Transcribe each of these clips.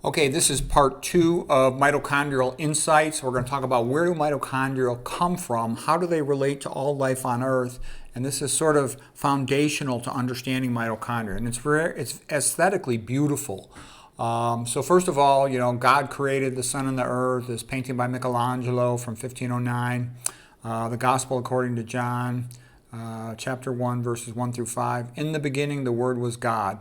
Okay, this is part 2 of mitochondrial insights. We're going to talk about where do mitochondria come from, how do they relate to all life on Earth, and this is sort of foundational to understanding mitochondria, and it's aesthetically beautiful. So first of all, God created the sun and the earth. This painting by Michelangelo from 1509. The Gospel according to John, chapter 1, verses 1 through 5. In the beginning, the Word was God,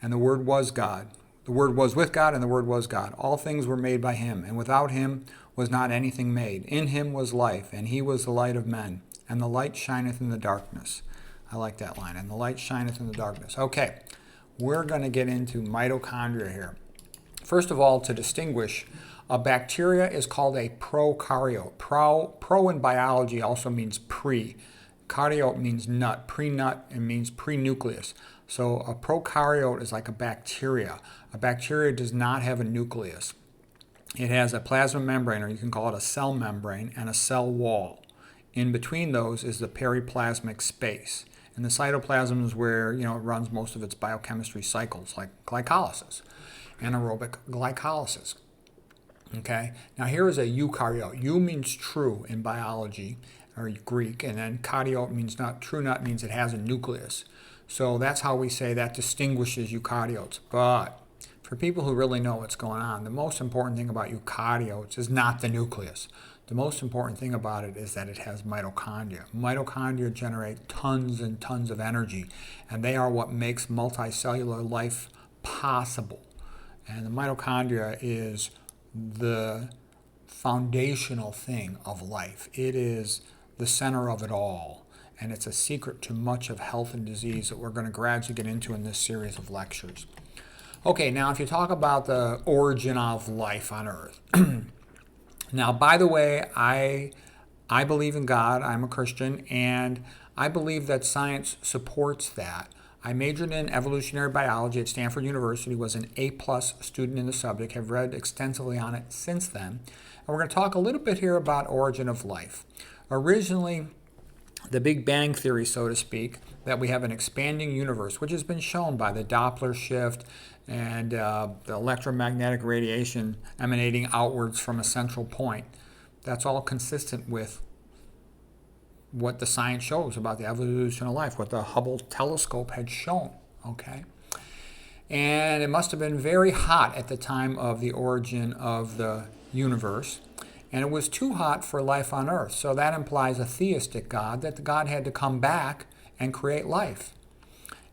and the Word was God. The Word was with God, and the Word was God. All things were made by Him, and without Him was not anything made. In Him was life, and He was the light of men. And the light shineth in the darkness. I like that line. And the light shineth in the darkness. Okay, we're going to get into mitochondria here. First of all, to distinguish, a bacteria is called a prokaryote. Pro in biology also means pre. Karyote means nut. Pre-nut, it means pre-nucleus. So a prokaryote is like a bacteria. A bacteria does not have a nucleus. It has a plasma membrane, or you can call it a cell membrane, and a cell wall. In between those is the periplasmic space. And the cytoplasm is where it runs most of its biochemistry cycles, like glycolysis, anaerobic glycolysis. Okay, now here is a eukaryote. Eu means true in biology, or Greek, and then karyote means not. True nut means it has a nucleus. So that's how we say that distinguishes eukaryotes. But for people who really know what's going on, the most important thing about eukaryotes is not the nucleus. The most important thing about it is that it has mitochondria. Mitochondria generate tons and tons of energy, and they are what makes multicellular life possible. And the mitochondria is the foundational thing of life. It is the center of it all, and it's a secret to much of health and disease that we're going to gradually get into in this series of lectures. Okay, now if you talk about the origin of life on Earth. Now, by the way, I believe in God. I'm a Christian, and I believe that science supports that. I majored in evolutionary biology at Stanford University, was an A-plus student in the subject, have read extensively on it since then. And we're going to talk a little bit here about origin of life. Originally, the Big Bang Theory, so to speak, that we have an expanding universe, which has been shown by the Doppler shift and the electromagnetic radiation emanating outwards from a central point. That's all consistent with what the science shows about the evolution of life, what the Hubble telescope had shown, okay? And it must have been very hot at the time of the origin of the universe, and it was too hot for life on Earth. So that implies a theistic God, that the God had to come back and create life.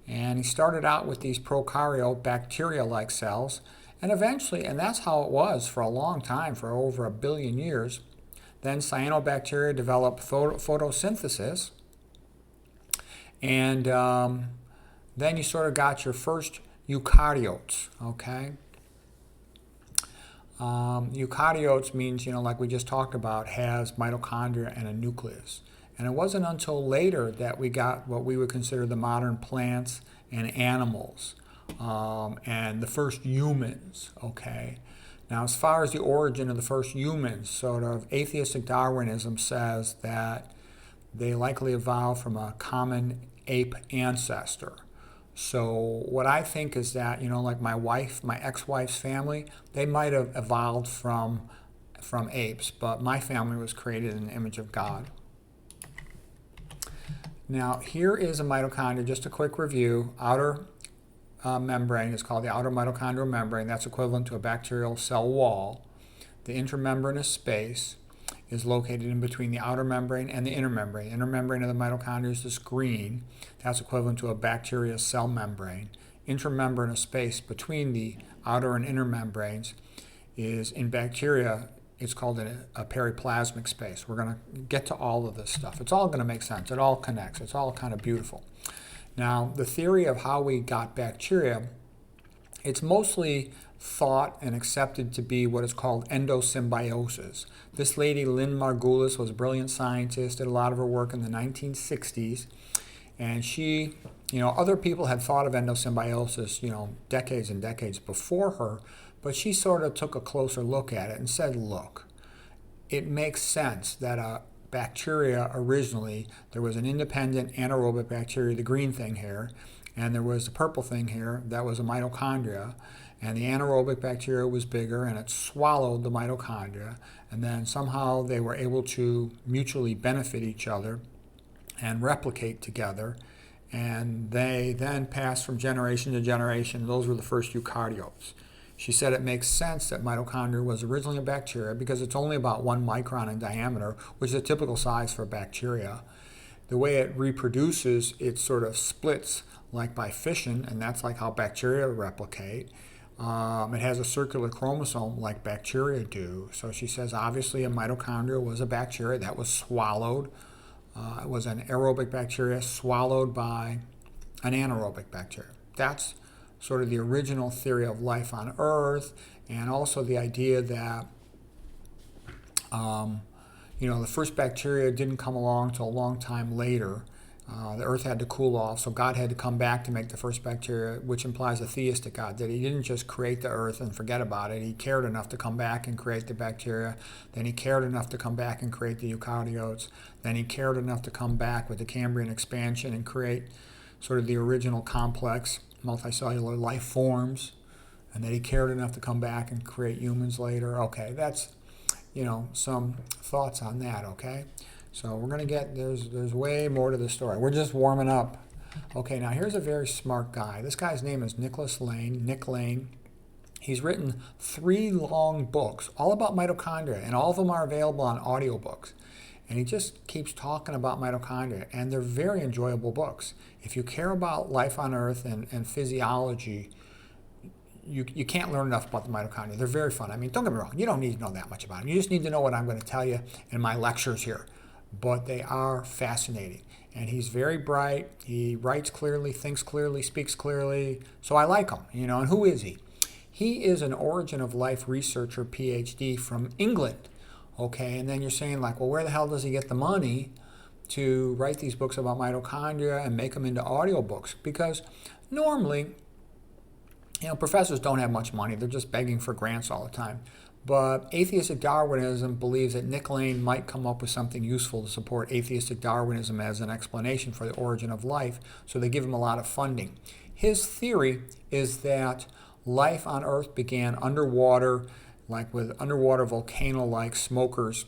And he started out with these prokaryote bacteria-like cells, and eventually, and that's how it was for a long time, for over 1 billion years. Then cyanobacteria developed photosynthesis, and then you sort of got your first eukaryotes, okay? Eukaryotes means, like we just talked about, has mitochondria and a nucleus. And it wasn't until later that we got what we would consider the modern plants and animals, and the first humans, okay? Now, as far as the origin of the first humans, sort of atheistic Darwinism says that they likely evolved from a common ape ancestor. So what I think is that, like my ex-wife's family, they might have evolved from apes, but my family was created in the image of God. Now, here is a mitochondria, just a quick review. Outer membrane is called the outer mitochondrial membrane. That's equivalent to a bacterial cell wall. The intramembranous space is located in between the outer membrane and the inner membrane. The inner membrane of the mitochondria is this green. That's equivalent to a bacterial cell membrane. Intramembranous space between the outer and inner membranes is, in bacteria, it's called a periplasmic space. We're going to get to all of this stuff. It's all going to make sense. It all connects. It's all kind of beautiful. Now, the theory of how we got bacteria, it's mostly thought and accepted to be what is called endosymbiosis. This lady, Lynne Margulis, was a brilliant scientist, did a lot of her work in the 1960s, and she, other people had thought of endosymbiosis, decades and decades before her, but she sort of took a closer look at it and said, look, it makes sense that a bacteria originally, there was an independent anaerobic bacteria, the green thing here, and there was the purple thing here that was a mitochondria. and the anaerobic bacteria was bigger, and it swallowed the mitochondria, and then somehow they were able to mutually benefit each other and replicate together, and they then passed from generation to generation. Those were the first eukaryotes. She said it makes sense that mitochondria was originally a bacteria because it's only about 1 micron in diameter, which is a typical size for bacteria. The way it reproduces, it sort of splits like by fission, and that's like how bacteria replicate. It has a circular chromosome like bacteria do. So she says obviously a mitochondria was a bacteria that was swallowed. It was an aerobic bacteria swallowed by an anaerobic bacteria. That's sort of the original theory of life on Earth, and also the idea that the first bacteria didn't come along until a long time later. The Earth had to cool off, so God had to come back to make the first bacteria, which implies a theistic God, that he didn't just create the Earth and forget about it. He cared enough to come back and create the bacteria. Then he cared enough to come back and create the eukaryotes. Then he cared enough to come back with the Cambrian expansion and create sort of the original complex multicellular life forms. And then he cared enough to come back and create humans later. Okay, that's, some thoughts on that, okay? So we're going to get, there's way more to the story. We're just warming up. Okay, now here's a very smart guy. This guy's name is Nick Lane. He's written 3 long books, all about mitochondria, and all of them are available on audiobooks. And he just keeps talking about mitochondria, and they're very enjoyable books. If you care about life on Earth and physiology, you can't learn enough about the mitochondria. They're very fun. I mean, don't get me wrong, you don't need to know that much about them. You just need to know what I'm going to tell you in my lectures here. But they are fascinating. And he's very bright. He writes clearly, thinks clearly, speaks clearly. So I like him, And who is he? He is an origin of life researcher, PhD from England. Okay, and then you're saying like, well, where the hell does he get the money to write these books about mitochondria and make them into audiobooks? Because normally, professors don't have much money. They're just begging for grants all the time. But atheistic Darwinism believes that Nick Lane might come up with something useful to support atheistic Darwinism as an explanation for the origin of life, so they give him a lot of funding. His theory is that life on Earth began underwater, like with underwater volcano-like smokers,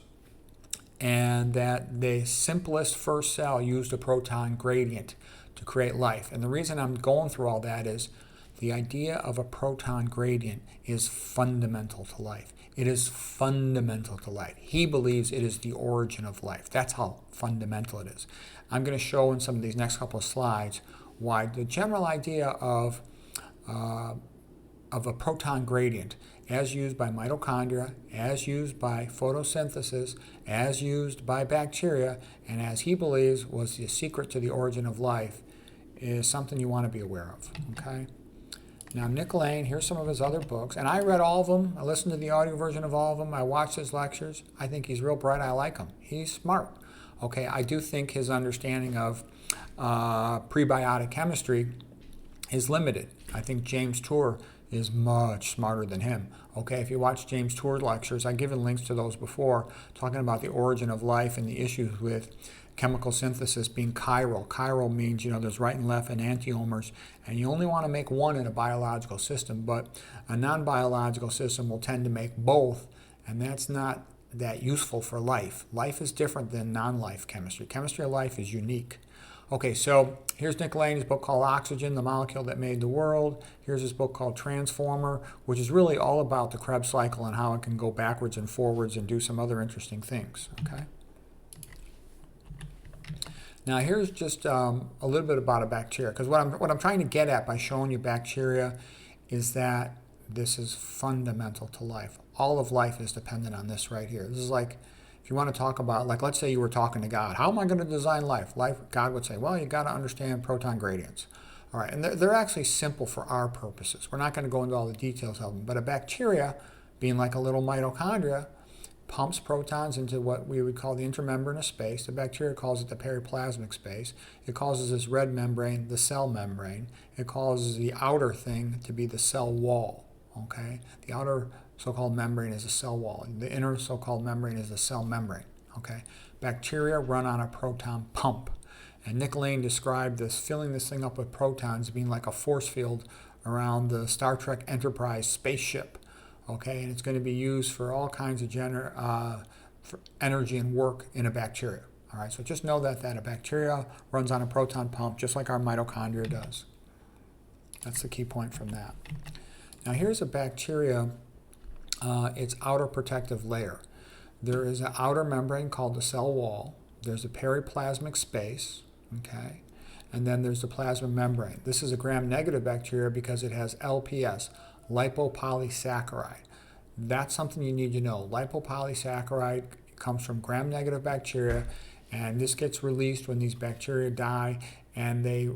and that the simplest first cell used a proton gradient to create life. And the reason I'm going through all that is the idea of a proton gradient is fundamental to life. It is fundamental to life. He believes it is the origin of life. That's how fundamental it is. I'm going to show in some of these next couple of slides why the general idea of a proton gradient, as used by mitochondria, as used by photosynthesis, as used by bacteria, and as he believes was the secret to the origin of life, is something you want to be aware of. Okay? Now, Nick Lane, here's some of his other books. And I read all of them. I listened to the audio version of all of them. I watched his lectures. I think he's real bright. I like him. He's smart. Okay, I do think his understanding of prebiotic chemistry is limited. I think James Tour is much smarter than him. Okay, if you watch James Tour's lectures, I've given links to those before, talking about the origin of life and the issues with chemical synthesis being chiral. Chiral means, there's right and left and antiomers, and you only want to make one in a biological system, but a non-biological system will tend to make both, and that's not that useful for life. Life is different than non-life chemistry. Chemistry of life is unique. Okay, so here's Nick Lane's book called Oxygen, the Molecule That Made the World. Here's his book called Transformer, which is really all about the Krebs cycle and how it can go backwards and forwards and do some other interesting things. Okay. Now here's just a little bit about a bacteria, because what I'm trying to get at by showing you bacteria is that this is fundamental to life. All of life is dependent on this right here. This is like, if you want to talk about, like let's say you were talking to God, how am I going to design life? God would say, well, you got to understand proton gradients. All right, and they're actually simple for our purposes. We're not going to go into all the details of them, but a bacteria, being like a little mitochondria, pumps protons into what we would call the intermembranous space. The bacteria calls it the periplasmic space. It causes this red membrane the cell membrane. It causes the outer thing to be the cell wall. Okay, the outer so-called membrane is the cell wall. The inner so-called membrane is the cell membrane. Okay, bacteria run on a proton pump, and Nick Lane described this, filling this thing up with protons being like a force field around the Star Trek Enterprise spaceship. Okay, and it's going to be used for all kinds of for energy and work in a bacteria. All right, so just know that a bacteria runs on a proton pump just like our mitochondria does. That's the key point from that. Now here's a bacteria, its outer protective layer. There is an outer membrane called the cell wall. There's a periplasmic space, okay? And then there's the plasma membrane. This is a gram-negative bacteria because it has LPS, lipopolysaccharide. That's something you need to know. Lipopolysaccharide comes from gram-negative bacteria, and this gets released when these bacteria die, and they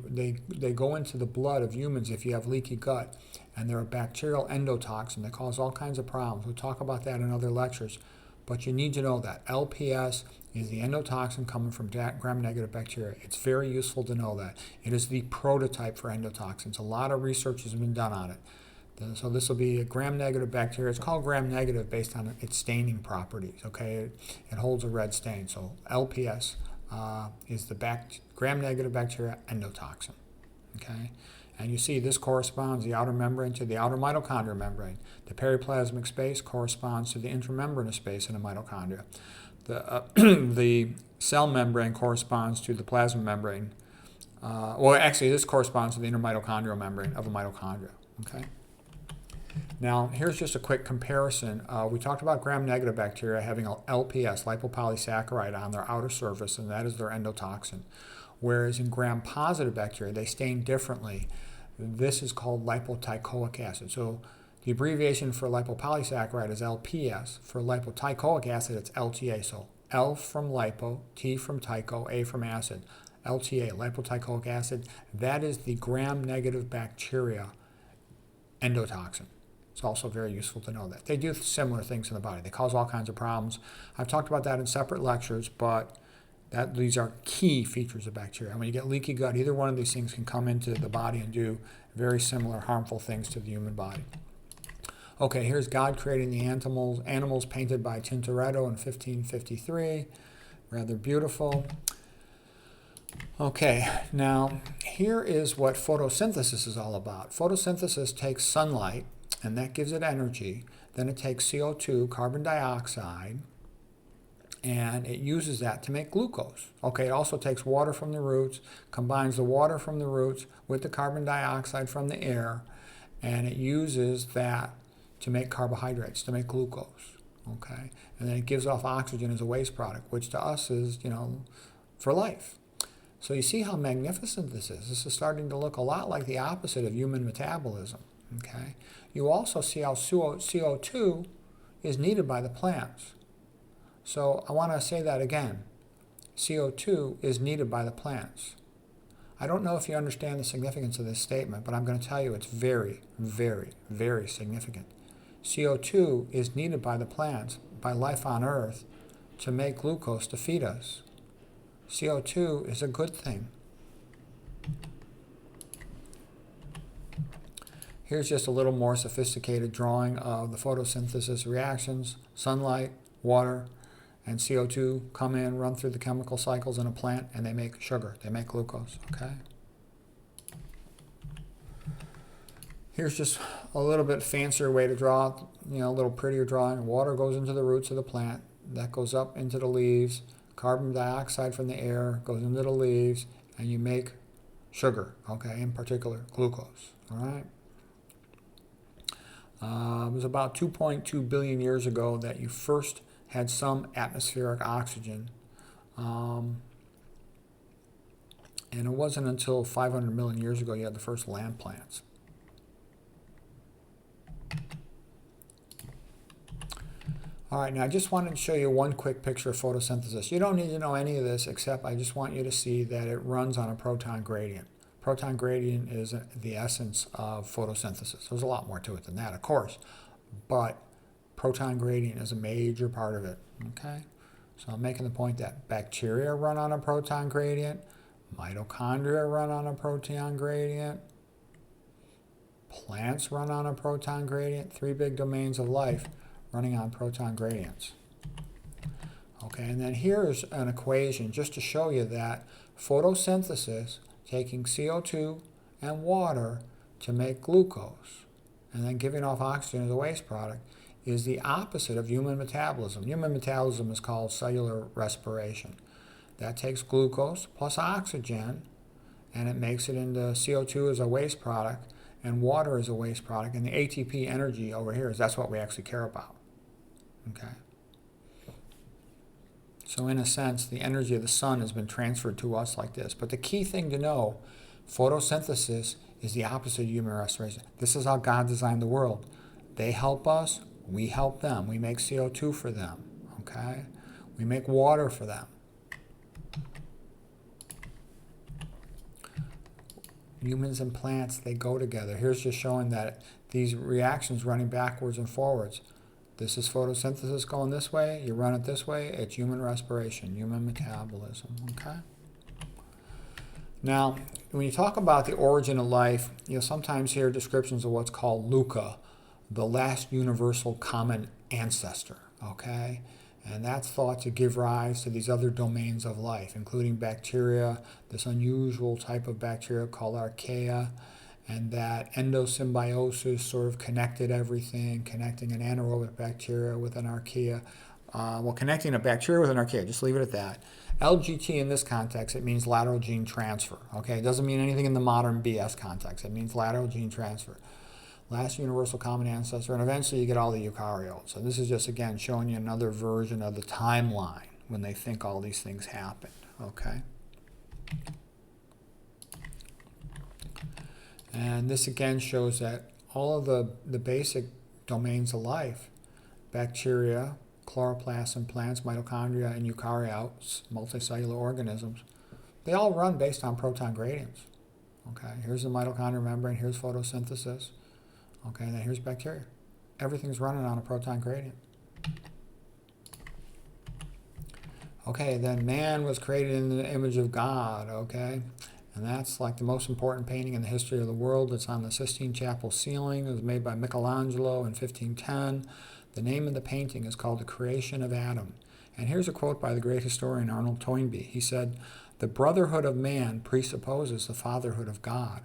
go into the blood of humans if you have leaky gut, and they're a bacterial endotoxin. They cause all kinds of problems. We'll talk about that in other lectures, but you need to know that LPS is the endotoxin coming from gram-negative bacteria. It's very useful to know that. It is the prototype for endotoxins. A lot of research has been done on it. So this will be a gram-negative bacteria. It's called gram-negative based on its staining properties. Okay, it holds a red stain. So LPS is the gram-negative bacteria endotoxin. Okay, and you see this corresponds the outer membrane to the outer mitochondrial membrane. The periplasmic space corresponds to the intramembranous space in the mitochondria. The cell membrane corresponds to the plasma membrane. Well, actually, this corresponds to the intermitochondrial membrane of a mitochondria. Okay. Now, here's just a quick comparison. We talked about gram-negative bacteria having LPS, lipopolysaccharide, on their outer surface, and that is their endotoxin. Whereas in gram-positive bacteria, they stain differently. This is called lipoteichoic acid. So the abbreviation for lipopolysaccharide is LPS. For lipoteichoic acid, it's LTA. So L from lipo, T from teicho, A from acid. LTA, lipoteichoic acid, that is the gram-negative bacteria endotoxin. It's also very useful to know that. They do similar things in the body. They cause all kinds of problems. I've talked about that in separate lectures, but these are key features of bacteria. When you get leaky gut, either one of these things can come into the body and do very similar harmful things to the human body. Okay, here's God creating the animals painted by Tintoretto in 1553. Rather beautiful. Okay, now here is what photosynthesis is all about. Photosynthesis takes sunlight, and that gives it energy. Then it takes CO2, carbon dioxide, and it uses that to make glucose. Okay, it also takes water from the roots, combines the water from the roots with the carbon dioxide from the air, and it uses that to make carbohydrates, to make glucose. Okay, and then it gives off oxygen as a waste product, which to us is, for life. So you see how magnificent this is. This is starting to look a lot like the opposite of human metabolism. Okay, you also see how CO2 is needed by the plants. So I want to say that again. CO2 is needed by the plants. I don't know if you understand the significance of this statement, but I'm going to tell you it's very, very, very significant. CO2 is needed by the plants, by life on Earth, to make glucose to feed us. CO2 is a good thing. Here's just a little more sophisticated drawing of the photosynthesis reactions. Sunlight, water, and CO2 come in, run through the chemical cycles in a plant, and they make sugar. They make glucose, okay? Here's just a little bit fancier way to draw, a little prettier drawing. Water goes into the roots of the plant. That goes up into the leaves. Carbon dioxide from the air goes into the leaves, and you make sugar, okay, in particular glucose, all right? It was about 2.2 billion years ago that you first had some atmospheric oxygen, and it wasn't until 500 million years ago you had the first land plants. All right, now I just wanted to show you one quick picture of photosynthesis. You don't need to know any of this, except I just want you to see that it runs on a proton gradient. Proton gradient is the essence of photosynthesis. There's a lot more to it than that, of course, but proton gradient is a major part of it, okay? So I'm making the point that bacteria run on a proton gradient, mitochondria run on a proton gradient, plants run on a proton gradient, three big domains of life running on proton gradients. Okay, and then here's an equation just to show you that photosynthesis, taking CO2 and water, to make glucose and then giving off oxygen as a waste product is the opposite of human metabolism. Human metabolism is called cellular respiration. That takes glucose plus oxygen and it makes it into CO2 as a waste product and water as a waste product, and the ATP energy over here that's what we actually care about. Okay. So in a sense, the energy of the sun has been transferred to us like this. But the key thing to know, photosynthesis is the opposite of human respiration. This is how God designed the world. They help us, we help them. We make CO2 for them. Okay? We make water for them. Humans and plants, they go together. Here's just showing that these reactions running backwards and forwards. This is photosynthesis going this way. You run it this way. It's human respiration, human metabolism. Okay? Now, when you talk about the origin of life, you'll sometimes hear descriptions of what's called LUCA, the last universal common ancestor. Okay? And that's thought to give rise to these other domains of life, including bacteria, this unusual type of bacteria called archaea, and that endosymbiosis sort of connected everything, connecting an anaerobic bacteria with an archaea. Connecting a bacteria with an archaea, just leave it at that. LGT in this context, it means lateral gene transfer. Okay, it doesn't mean anything in the modern BS context. It means lateral gene transfer. Last universal common ancestor, and eventually you get all the eukaryotes. And this is just, again, showing you another version of the timeline when they think all these things happened. Okay? And this, again, shows that all of the basic domains of life, bacteria, chloroplasts, plants, mitochondria, and eukaryotes, multicellular organisms, they all run based on proton gradients. Okay? Here's the mitochondrial membrane. Here's photosynthesis. Okay, then here's bacteria. Everything's running on a proton gradient. Okay, then man was created in the image of God, okay? And that's like the most important painting in the history of the world. It's on the Sistine Chapel ceiling. It was made by Michelangelo in 1510. The name of the painting is called The Creation of Adam. And here's a quote by the great historian Arnold Toynbee. He said, "The brotherhood of man presupposes the fatherhood of God."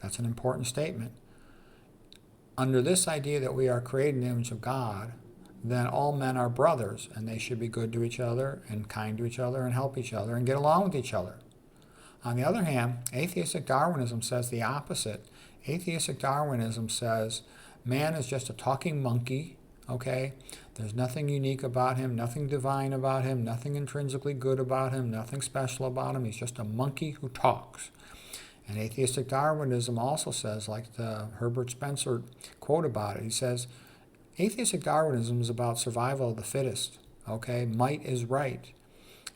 That's an important statement. Under this idea that we are created in the image of God, then all men are brothers, and they should be good to each other, and kind to each other, and help each other, and get along with each other. On the other hand, atheistic Darwinism says the opposite. Atheistic Darwinism says man is just a talking monkey, okay? There's nothing unique about him, nothing divine about him, nothing intrinsically good about him, nothing special about him. He's just a monkey who talks. And atheistic Darwinism also says, like the Herbert Spencer quote about it, he says, atheistic Darwinism is about survival of the fittest, okay? Might is right.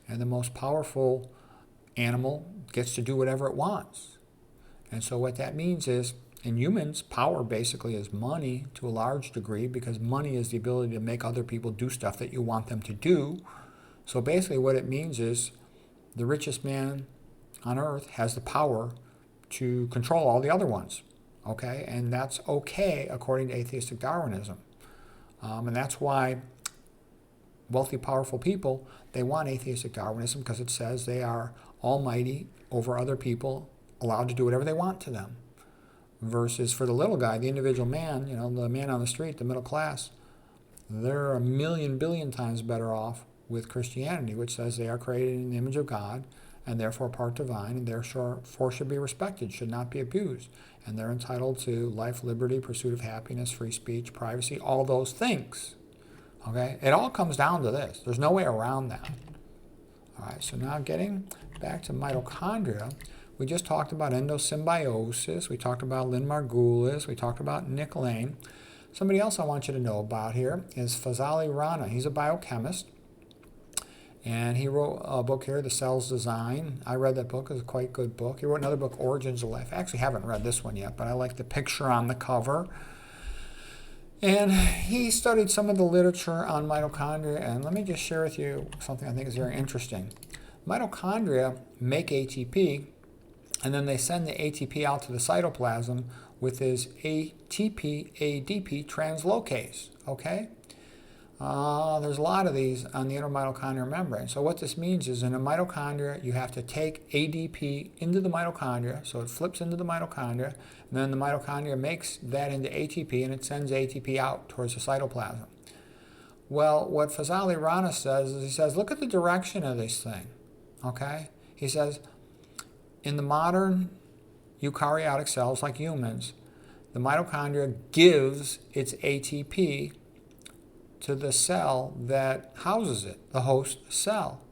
And the most powerful animal gets to do whatever it wants. And so what that means is, in humans, power basically is money to a large degree, because money is the ability to make other people do stuff that you want them to do. So basically what it means is the richest man on earth has the power to control all the other ones, okay? And that's okay according to atheistic Darwinism. And that's why wealthy, powerful people, they want atheistic Darwinism, because it says they are almighty over other people, allowed to do whatever they want to them. Versus for the little guy, the individual man, the man on the street, the middle class, they're a million, billion times better off with Christianity, which says they are created in the image of God, and therefore part divine, and therefore should be respected, should not be abused. And they're entitled to life, liberty, pursuit of happiness, free speech, privacy, all those things. Okay? It all comes down to this. There's no way around that. All right, so now getting back to mitochondria, we just talked about endosymbiosis. We talked about Lynne Margulis. We talked about Nick Lane. Somebody else I want you to know about here is Fazale Rana. He's a biochemist. And he wrote a book here, The Cell's Design. I read that book. It's a quite good book. He wrote another book, Origins of Life. I actually haven't read this one yet, but I like the picture on the cover. And he studied some of the literature on mitochondria. And let me just share with you something I think is very interesting. Mitochondria make ATP, and then they send the ATP out to the cytoplasm with this ATP-ADP translocase, okay? There's a lot of these on the intermitochondrial membrane. So what this means is in a mitochondria, you have to take ADP into the mitochondria, so it flips into the mitochondria, and then the mitochondria makes that into ATP, and it sends ATP out towards the cytoplasm. Well, what Fazale Rana says is he says, look at the direction of this thing, okay? He says, in the modern eukaryotic cells like humans, the mitochondria gives its ATP to the cell that houses it, the host cell.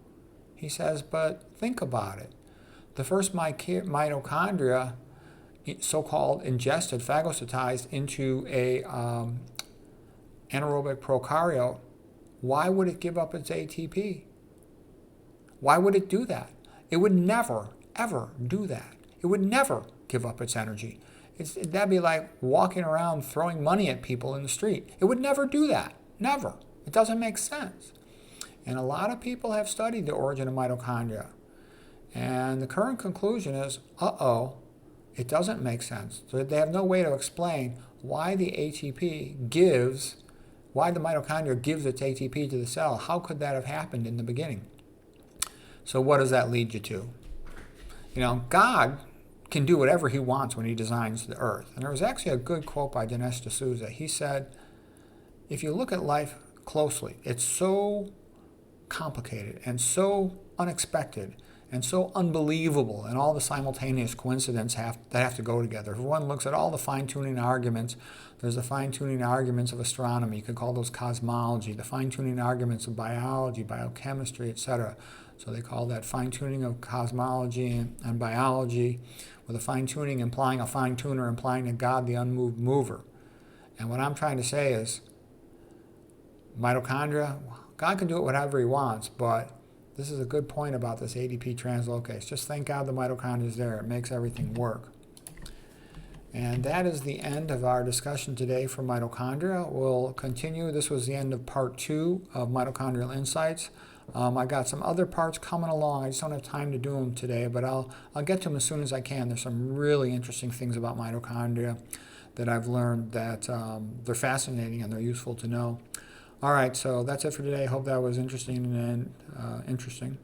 He says, but think about it. The first mitochondria, so-called ingested, phagocytized into a anaerobic prokaryote, why would it give up its ATP? Why would it do that? It would never, ever do that. It would never give up its energy. That'd be like walking around throwing money at people in the street. It would never do that. Never. It doesn't make sense. And a lot of people have studied the origin of mitochondria. And the current conclusion is, it doesn't make sense. So they have no way to explain why the mitochondria gives its ATP to the cell. How could that have happened in the beginning? So what does that lead you to? God can do whatever he wants when he designs the earth. And there was actually a good quote by Dinesh D'Souza. He said, if you look at life closely, it's so complicated and so unexpected and so unbelievable, and all the simultaneous coincidences that have to go together. If one looks at all the fine-tuning arguments, there's the fine-tuning arguments of astronomy. You could call those cosmology, the fine-tuning arguments of biology, biochemistry, etc. So they call that fine-tuning of cosmology and biology, with a fine-tuning implying a fine-tuner, implying a God, the unmoved mover. And what I'm trying to say is, mitochondria, God can do it whatever he wants, but this is a good point about this ADP translocase. Just thank God the mitochondria is there. It makes everything work. And that is the end of our discussion today for mitochondria. We'll continue. This was the end of part 2 of Mitochondrial Insights. I got some other parts coming along. I just don't have time to do them today, but I'll get to them as soon as I can. There's some really interesting things about mitochondria that I've learned that they're fascinating and they're useful to know. All right, so that's it for today. Hope that was interesting.